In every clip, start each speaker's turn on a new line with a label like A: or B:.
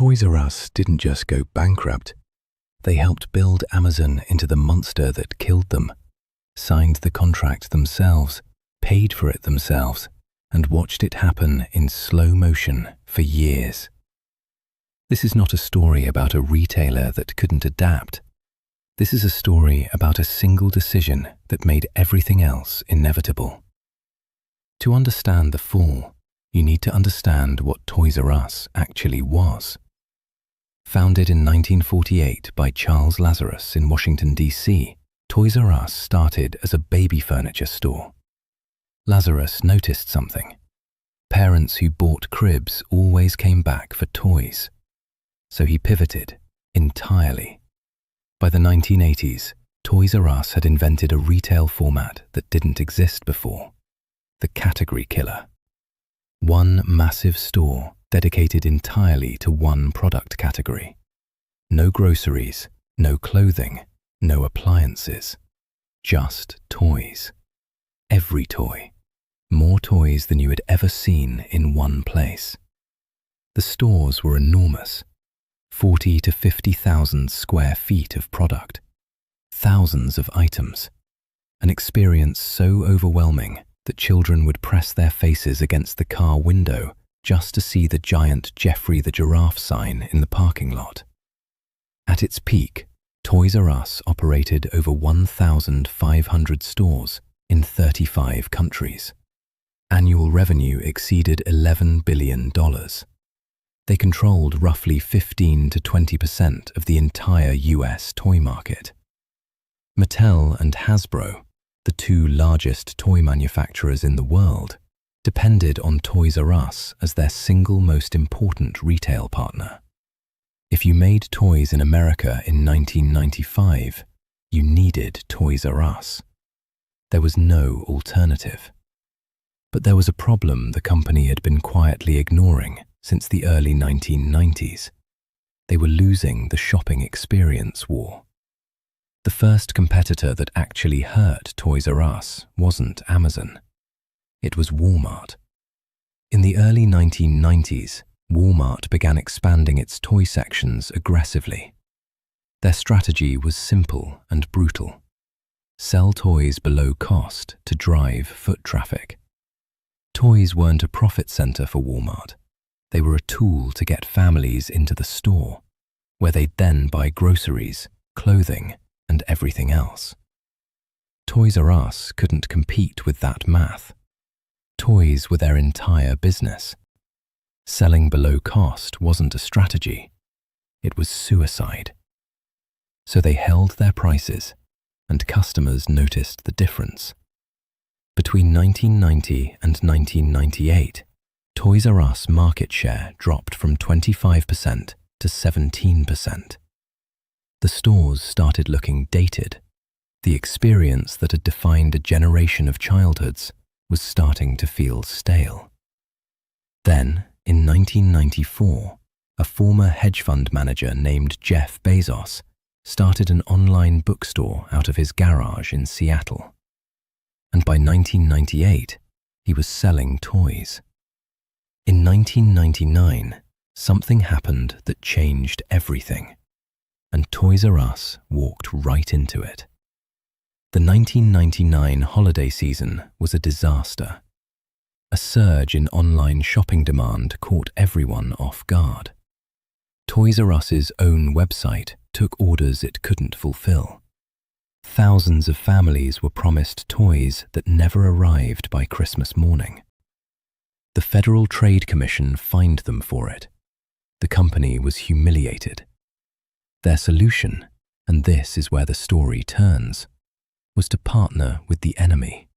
A: Toys R Us didn't just go bankrupt. They helped build Amazon into the monster that killed them, signed the contract themselves, paid for it themselves, and watched it happen in slow motion for years. This is not a story about a retailer that couldn't adapt. This is a story about a single decision that made everything else inevitable. To understand the fall, you need to understand what Toys R Us actually was. Founded in 1948 by Charles Lazarus in Washington, D.C., Toys R Us started as a baby furniture store. Lazarus noticed something. Parents who bought cribs always came back for toys. So he pivoted entirely. By the 1980s, Toys R Us had invented a retail format that didn't exist before: the category killer. One massive store dedicated entirely to one product category. No groceries, no clothing, no appliances. Just toys. Every toy. More toys than you had ever seen in one place. The stores were enormous. 40 to 50,000 square feet of product. Thousands of items. An experience so overwhelming that children would press their faces against the car window just to see the giant Geoffrey the Giraffe sign in the parking lot. At its peak, Toys R Us operated over 1,500 stores in 35 countries. Annual revenue exceeded $11 billion. They controlled roughly 15 to 20% of the entire US toy market. Mattel and Hasbro, the two largest toy manufacturers in the world, depended on Toys R Us as their single most important retail partner. If you made toys in America in 1995, you needed Toys R Us. There was no alternative. But there was a problem the company had been quietly ignoring since the early 1990s. They were losing the shopping experience war. The first competitor that actually hurt Toys R Us wasn't Amazon. It was Walmart. In the early 1990s, Walmart began expanding its toy sections aggressively. Their strategy was simple and brutal. Sell toys below cost to drive foot traffic. Toys weren't a profit center for Walmart. They were a tool to get families into the store, where they'd then buy groceries, clothing, and everything else. Toys R Us couldn't compete with that math. Toys were their entire business. Selling below cost wasn't a strategy. It was suicide. So they held their prices, and customers noticed the difference. Between 1990 and 1998, Toys R Us market share dropped from 25% to 17%. The stores started looking dated. The experience that had defined a generation of childhoods was starting to feel stale. Then, in 1994, a former hedge fund manager named Jeff Bezos started an online bookstore out of his garage in Seattle. And by 1998, he was selling toys. In 1999, something happened that changed everything, and Toys R Us walked right into it. The 1999 holiday season was a disaster. A surge in online shopping demand caught everyone off guard. Toys R Us's own website took orders it couldn't fulfill. Thousands of families were promised toys that never arrived by Christmas morning. The Federal Trade Commission fined them for it. The company was humiliated. Their solution, and this is where the story turns, was to partner with the enemy.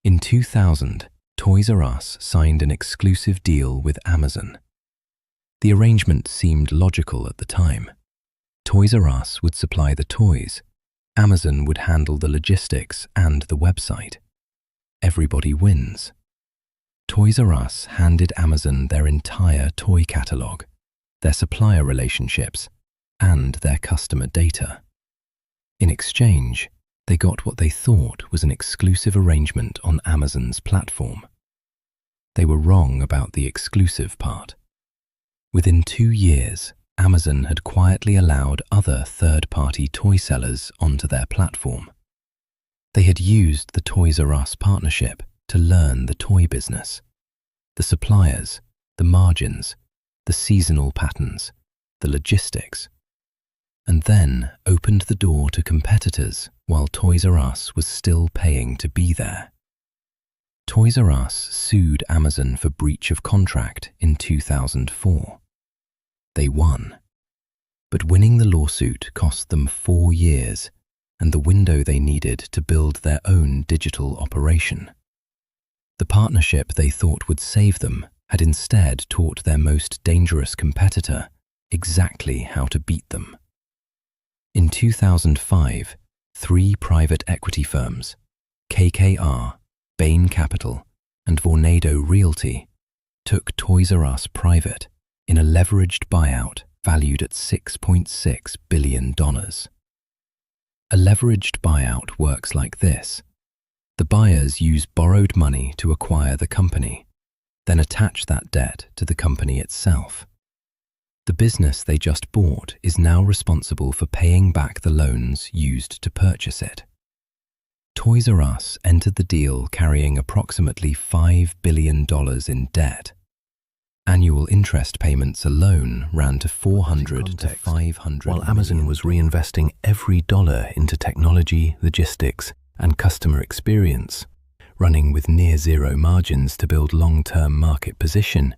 A: In 2000, Toys R Us signed an exclusive deal with Amazon. The arrangement seemed logical at the time. Toys R Us would supply the toys. Amazon would handle the logistics and the website. Everybody wins. Toys R Us handed Amazon their entire toy catalog, their supplier relationships, and their customer data. In exchange, they got what they thought was an exclusive arrangement on Amazon's platform. They were wrong about the exclusive part. Within 2 years, Amazon had quietly allowed other third-party toy sellers onto their platform. They had used the Toys R Us partnership to learn the toy business, the suppliers, the margins, the seasonal patterns, the logistics, and then opened the door to competitors while Toys R Us was still paying to be there. Toys R Us sued Amazon for breach of contract in 2004. They won, but winning the lawsuit cost them 4 years and the window they needed to build their own digital operation. The partnership they thought would save them had instead taught their most dangerous competitor exactly how to beat them. In 2005, 3 private equity firms, KKR, Bain Capital, and Vornado Realty, took Toys R Us private in a leveraged buyout valued at $6.6 billion. A leveraged buyout works like this. The buyers use borrowed money to acquire the company, then attach that debt to the company itself. The business they just bought is now responsible for paying back the loans used to purchase it. Toys R Us entered the deal carrying approximately $5 billion in debt. Annual interest payments alone ran to $400 to $500
B: While Amazon was reinvesting every dollar into technology, logistics, and customer experience, running with near-zero margins to build long-term market position,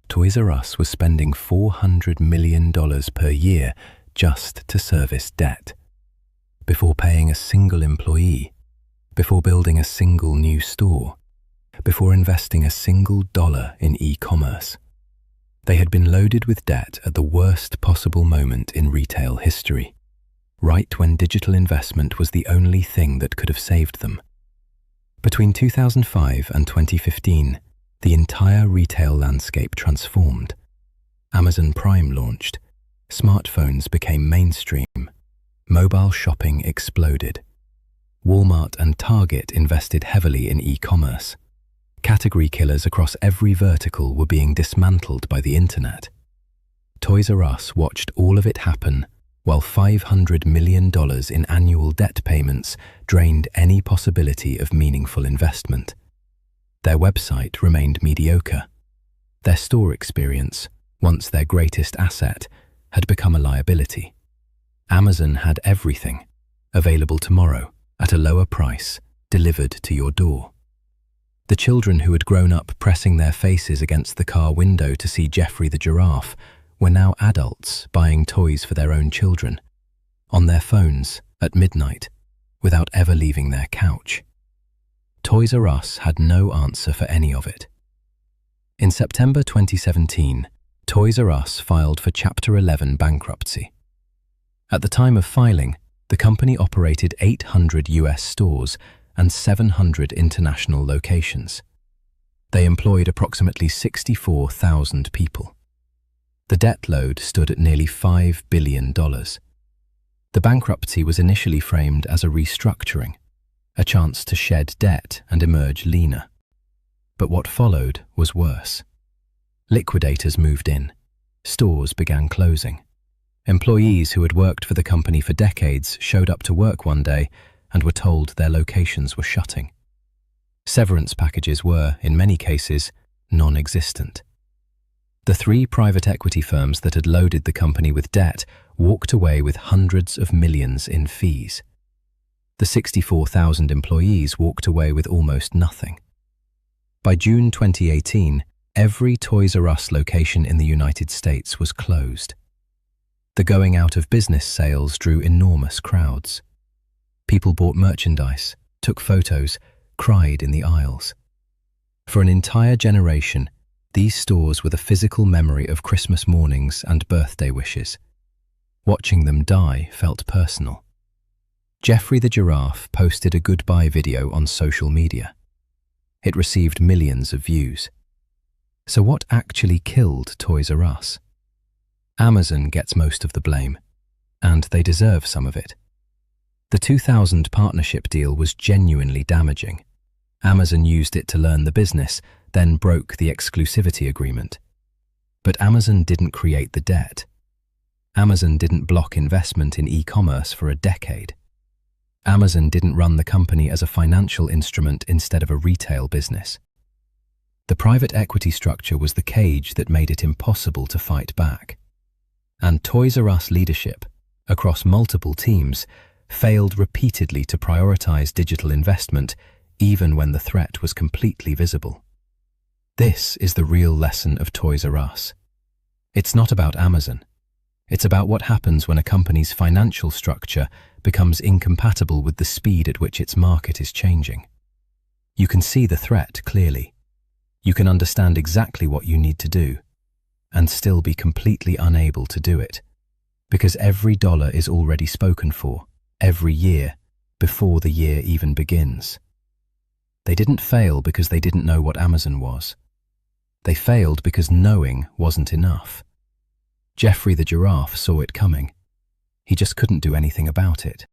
B: Toys R Us was spending $400 million per year just to service debt. Before paying a single employee, before building a single new store, before investing a single dollar in e-commerce. They had been loaded with debt at the worst possible moment in retail history, right when digital investment was the only thing that could have saved them. Between 2005 and 2015, the entire retail landscape transformed. Amazon Prime launched, smartphones became mainstream, mobile shopping exploded. Walmart and Target invested heavily in e-commerce. Category killers across every vertical were being dismantled by the internet. Toys R Us watched all of it happen, while $500 million in annual debt payments drained any possibility of meaningful investment. Their website remained mediocre. Their store experience, once their greatest asset, had become a liability. Amazon had everything, available tomorrow, at a lower price, delivered to your door. The children who had grown up pressing their faces against the car window to see Geoffrey the giraffe were now adults buying toys for their own children, on their phones, at midnight, without ever leaving their couch. Toys R Us had no answer for any of it. In September 2017, Toys R Us filed for Chapter 11 bankruptcy. At the time of filing, the company operated 800 US stores and 700 international locations. They employed approximately 64,000 people. The debt load stood at nearly $5 billion. The bankruptcy was initially framed as a restructuring, a chance to shed debt and emerge leaner. But what followed was worse. Liquidators moved in. Stores began closing. Employees who had worked for the company for decades showed up to work one day and were told their locations were shutting. Severance packages were, in many cases, non-existent. The 3 private equity firms that had loaded the company with debt walked away with hundreds of millions in fees. The 64,000 employees walked away with almost nothing. By June 2018, every Toys R Us location in the United States was closed. The going out of business sales drew enormous crowds. People bought merchandise, took photos, cried in the aisles. For an entire generation, these stores were the physical memory of Christmas mornings and birthday wishes. Watching them die felt personal. Geoffrey the giraffe posted a goodbye video on social media. It received millions of views. So what actually killed Toys R Us? Amazon gets most of the blame, and they deserve some of it. The 2000 partnership deal was genuinely damaging. Amazon used it to learn the business, then broke the exclusivity agreement. But Amazon didn't create the debt. Amazon didn't block investment in e-commerce for a decade. Amazon didn't run the company as a financial instrument instead of a retail business. The private equity structure was the cage that made it impossible to fight back. And Toys R Us leadership, across multiple teams, failed repeatedly to prioritize digital investment even when the threat was completely visible. This is the real lesson of Toys R Us. It's not about Amazon. It's about what happens when a company's financial structure becomes incompatible with the speed at which its market is changing. You can see the threat clearly. You can understand exactly what you need to do, and still be completely unable to do it, because every dollar is already spoken for, every year, before the year even begins. They didn't fail because they didn't know what Amazon was. They failed because knowing wasn't enough. Geoffrey the giraffe saw it coming. He just couldn't do anything about it.